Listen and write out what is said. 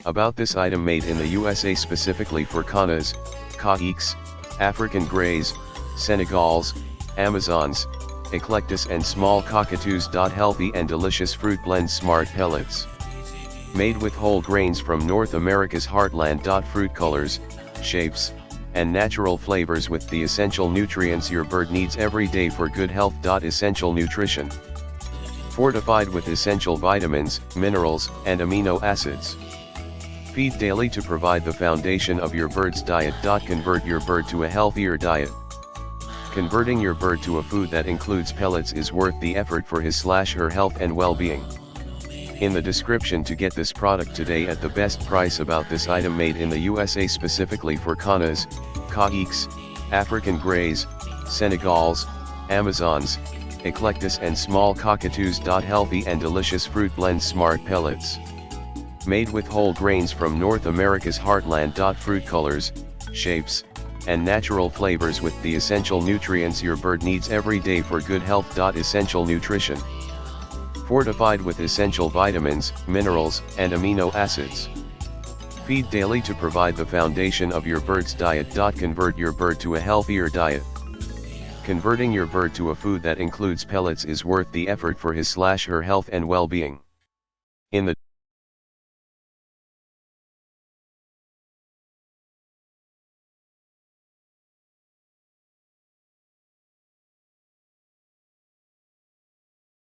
About this item made in the USA specifically for Conures, Caïques, African Greys, Senegals, Amazons, Eclectus and small cockatoos. Healthy and delicious fruit blend smart pellets. Made with whole grains from North America's heartland. Fruit colors, shapes, and natural flavors with the essential nutrients your bird needs every day for good health. Essential nutrition. Fortified with essential vitamins, minerals, and amino acids. Feed daily to provide the foundation of your bird's diet. Convert your bird to a healthier diet. Converting your bird to a food that includes pellets is worth the effort for his/her health and well-being. In the description to get this product today at the best price. About this item made in the USA specifically for Conures, Caïques, African Greys, Senegals, Amazons, Eclectus and small cockatoos. Healthy and delicious fruit blend smart pellets. Made with whole grains from North America's heartland. Fruit colors, shapes, and natural flavors with the essential nutrients your bird needs every day for good health. Essential nutrition. Fortified with essential vitamins, minerals, and amino acids. Feed daily to provide the foundation of your bird's diet. Convert your bird to a healthier diet. Converting your bird to a food that includes pellets is worth the effort for his/her health and well-being.